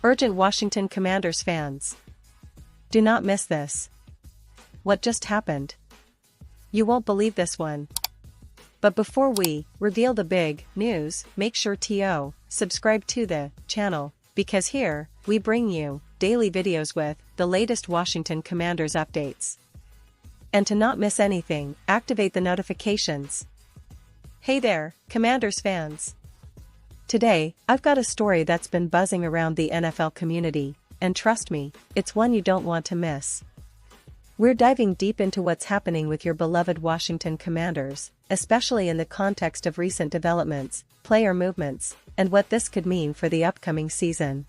Urgent Washington Commanders fans. Do not miss this. What just happened? You won't believe this one. But before we reveal the big news, make sure to subscribe to the channel, because here, we bring you daily videos with the latest Washington Commanders updates. And to not miss anything, activate the notifications. Hey there, Commanders fans! Today, I've got a story that's been buzzing around the NFL community, and trust me, it's one you don't want to miss. We're diving deep into what's happening with your beloved Washington Commanders, especially in the context of recent developments, player movements, and what this could mean for the upcoming season.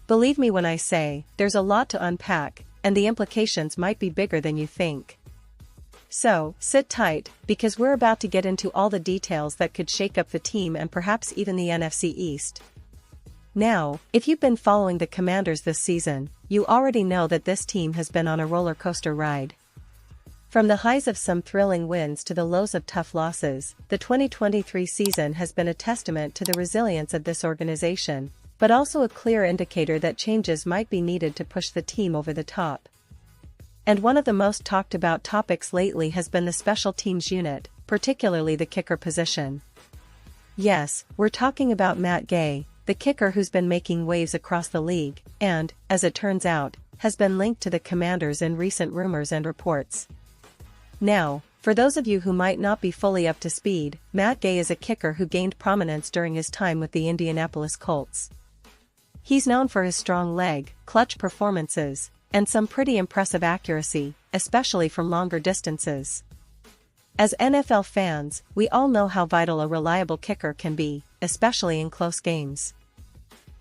Believe me when I say, there's a lot to unpack, and the implications might be bigger than you think. So, sit tight, because we're about to get into all the details that could shake up the team and perhaps even the NFC East. Now, if you've been following the Commanders this season, you already know that this team has been on a roller coaster ride. From the highs of some thrilling wins to the lows of tough losses, the 2023 season has been a testament to the resilience of this organization, but also a clear indicator that changes might be needed to push the team over the top. And one of the most talked about topics lately has been the special teams unit, particularly the kicker position. Yes, we're talking about Matt Gay, the kicker who's been making waves across the league, and, as it turns out, has been linked to the Commanders in recent rumors and reports. Now, for those of you who might not be fully up to speed, Matt Gay is a kicker who gained prominence during his time with the Indianapolis Colts. He's known for his strong leg, clutch performances, and some pretty impressive accuracy, especially from longer distances. As NFL fans, we all know how vital a reliable kicker can be, especially in close games.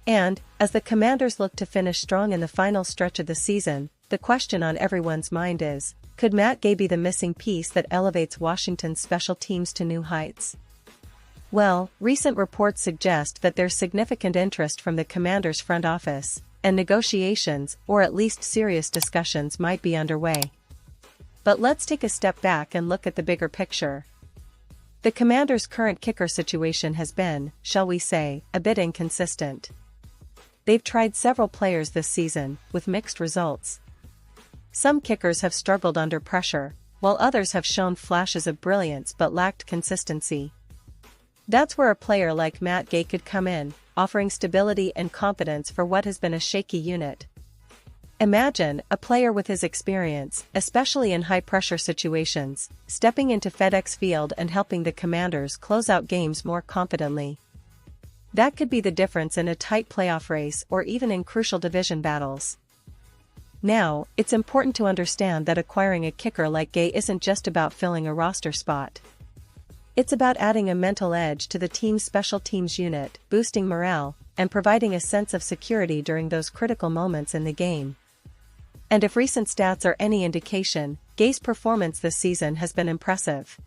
And, as the Commanders look to finish strong in the final stretch of the season, the question on everyone's mind is, could Matt Gay be the missing piece that elevates Washington's special teams to new heights? Well, recent reports suggest that there's significant interest from the Commanders' front office, and negotiations, or at least serious discussions, might be underway. But let's take a step back and look at the bigger picture. The Commanders' current kicker situation has been, shall we say, a bit inconsistent. They've tried several players this season, with mixed results. Some kickers have struggled under pressure, while others have shown flashes of brilliance but lacked consistency. That's where a player like Matt Gay could come in, offering stability and confidence for what has been a shaky unit. Imagine a player with his experience, especially in high-pressure situations, stepping into FedEx Field and helping the Commanders close out games more confidently. That could be the difference in a tight playoff race or even in crucial division battles. Now, it's important to understand that acquiring a kicker like Gay isn't just about filling a roster spot. It's about adding a mental edge to the team's special teams unit, boosting morale, and providing a sense of security during those critical moments in the game. And if recent stats are any indication, Gay's performance this season has been impressive.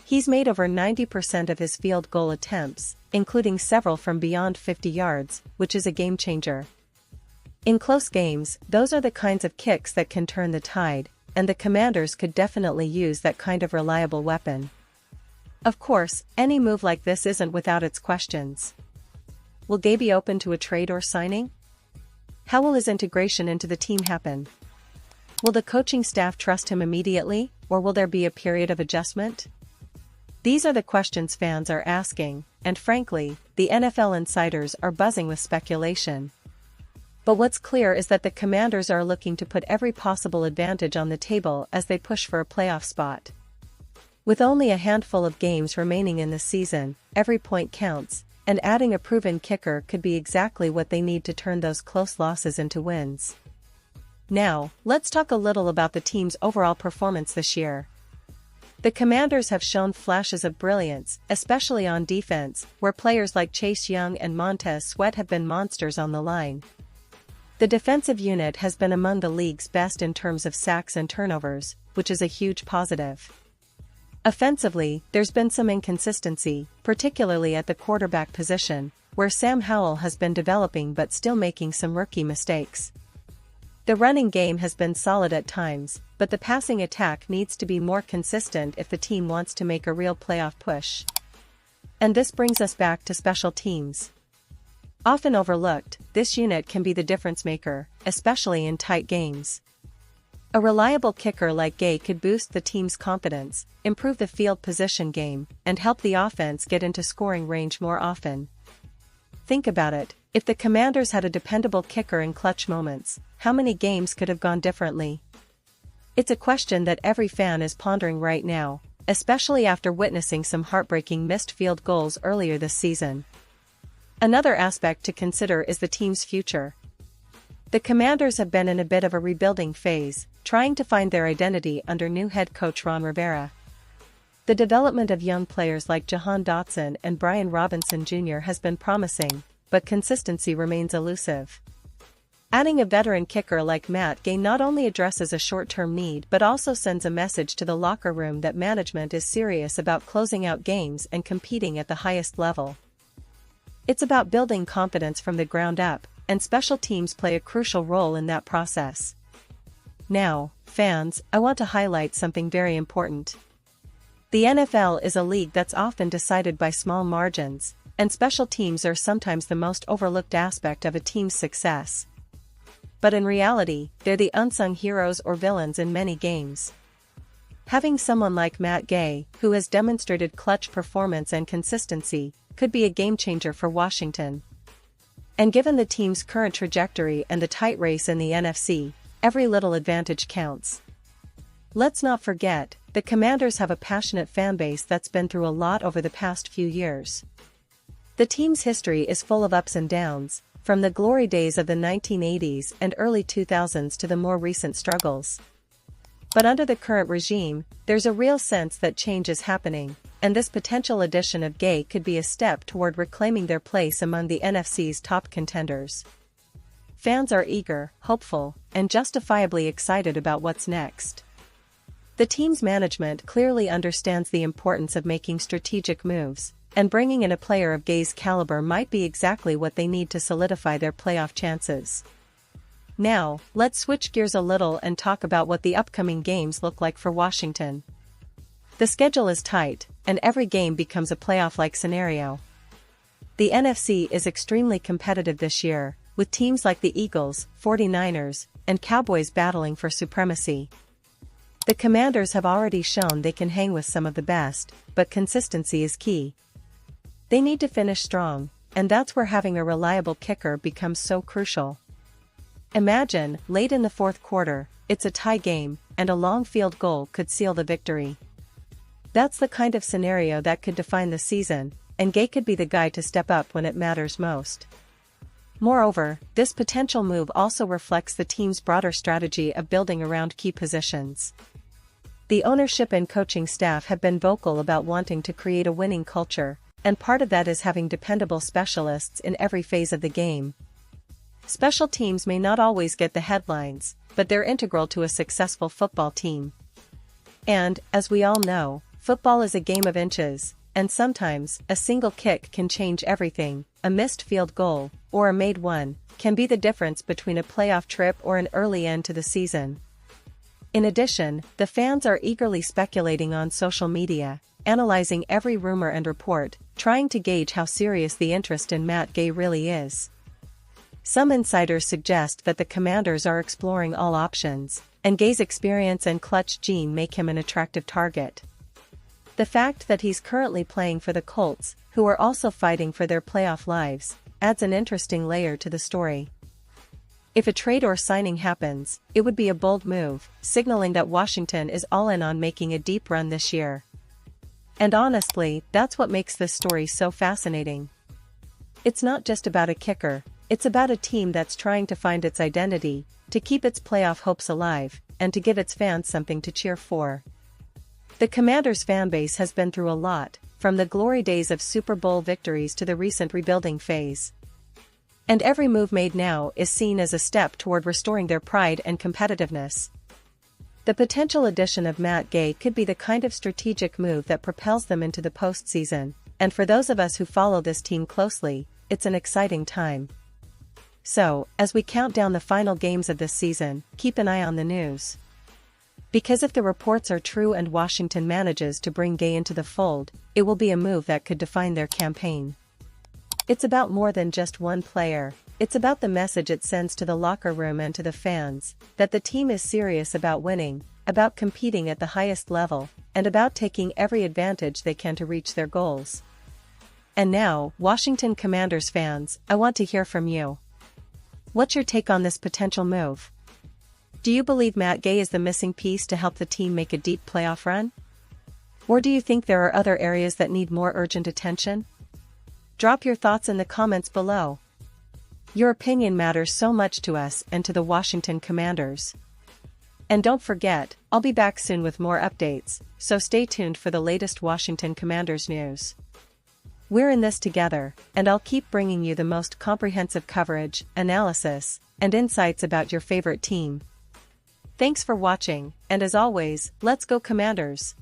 He's made over 90% of his field goal attempts, including several from beyond 50 yards, which is a game-changer. In close games, those are the kinds of kicks that can turn the tide, and the Commanders could definitely use that kind of reliable weapon. Of course, any move like this isn't without its questions. Will Gay be open to a trade or signing? How will his integration into the team happen? Will the coaching staff trust him immediately, or will there be a period of adjustment? These are the questions fans are asking, and frankly, the NFL insiders are buzzing with speculation. But what's clear is that the Commanders are looking to put every possible advantage on the table as they push for a playoff spot. With only a handful of games remaining in the season, every point counts, and adding a proven kicker could be exactly what they need to turn those close losses into wins. Now, let's talk a little about the team's overall performance this year. The Commanders have shown flashes of brilliance, especially on defense, where players like Chase Young and Montez Sweat have been monsters on the line. The defensive unit has been among the league's best in terms of sacks and turnovers, which is a huge positive. Offensively, there's been some inconsistency, particularly at the quarterback position, where Sam Howell has been developing but still making some rookie mistakes. The running game has been solid at times, but the passing attack needs to be more consistent if the team wants to make a real playoff push. And this brings us back to special teams. Often overlooked, this unit can be the difference maker, especially in tight games. A reliable kicker like Gay could boost the team's confidence, improve the field position game, and help the offense get into scoring range more often. Think about it, if the Commanders had a dependable kicker in clutch moments, how many games could have gone differently? It's a question that every fan is pondering right now, especially after witnessing some heartbreaking missed field goals earlier this season. Another aspect to consider is the team's future. The Commanders have been in a bit of a rebuilding phase, trying to find their identity under new head coach Ron Rivera. The development of young players like Jahan Dotson and Brian Robinson Jr. has been promising, but consistency remains elusive. Adding a veteran kicker like Matt Gay not only addresses a short-term need but also sends a message to the locker room that management is serious about closing out games and competing at the highest level. It's about building confidence from the ground up, and special teams play a crucial role in that process. Now, fans, I want to highlight something very important. The NFL is a league that's often decided by small margins, and special teams are sometimes the most overlooked aspect of a team's success. But in reality, they're the unsung heroes or villains in many games. Having someone like Matt Gay, who has demonstrated clutch performance and consistency, could be a game-changer for Washington. And given the team's current trajectory and the tight race in the NFC, every little advantage counts. Let's not forget, the Commanders have a passionate fanbase that's been through a lot over the past few years. The team's history is full of ups and downs, from the glory days of the 1980s and early 2000s to the more recent struggles. But under the current regime, there's a real sense that change is happening, and this potential addition of Gay could be a step toward reclaiming their place among the NFC's top contenders. Fans are eager, hopeful, and justifiably excited about what's next. The team's management clearly understands the importance of making strategic moves, and bringing in a player of Gay's caliber might be exactly what they need to solidify their playoff chances. Now, let's switch gears a little and talk about what the upcoming games look like for Washington. The schedule is tight, and every game becomes a playoff-like scenario. The NFC is extremely competitive this year, with teams like the Eagles, 49ers, and Cowboys battling for supremacy. The Commanders have already shown they can hang with some of the best, but consistency is key. They need to finish strong, and that's where having a reliable kicker becomes so crucial. Imagine, late in the fourth quarter, it's a tie game, and a long field goal could seal the victory. That's the kind of scenario that could define the season, and Gay could be the guy to step up when it matters most. Moreover, this potential move also reflects the team's broader strategy of building around key positions. The ownership and coaching staff have been vocal about wanting to create a winning culture, and part of that is having dependable specialists in every phase of the game. Special teams may not always get the headlines, but they're integral to a successful football team. And, as we all know, football is a game of inches, and sometimes, a single kick can change everything. A missed field goal, or a made one, can be the difference between a playoff trip or an early end to the season. In addition, the fans are eagerly speculating on social media, analyzing every rumor and report, trying to gauge how serious the interest in Matt Gay really is. Some insiders suggest that the Commanders are exploring all options, and Gay's experience and clutch gene make him an attractive target. The fact that he's currently playing for the Colts, who are also fighting for their playoff lives, adds an interesting layer to the story. If a trade or signing happens, it would be a bold move, signaling that Washington is all in on making a deep run this year. And honestly, that's what makes this story so fascinating. It's not just about a kicker, it's about a team that's trying to find its identity, to keep its playoff hopes alive, and to give its fans something to cheer for. The Commanders' fanbase has been through a lot, from the glory days of Super Bowl victories to the recent rebuilding phase. And every move made now is seen as a step toward restoring their pride and competitiveness. The potential addition of Matt Gay could be the kind of strategic move that propels them into the postseason, and for those of us who follow this team closely, it's an exciting time. So, as we count down the final games of this season, keep an eye on the news. Because if the reports are true and Washington manages to bring Gay into the fold, it will be a move that could define their campaign. It's about more than just one player. It's about the message it sends to the locker room and to the fans, that the team is serious about winning, about competing at the highest level, and about taking every advantage they can to reach their goals. And now, Washington Commanders fans, I want to hear from you. What's your take on this potential move? Do you believe Matt Gay is the missing piece to help the team make a deep playoff run? Or do you think there are other areas that need more urgent attention? Drop your thoughts in the comments below. Your opinion matters so much to us and to the Washington Commanders. And don't forget, I'll be back soon with more updates, so stay tuned for the latest Washington Commanders news. We're in this together, and I'll keep bringing you the most comprehensive coverage, analysis, and insights about your favorite team. Thanks for watching, and as always, let's go Commanders!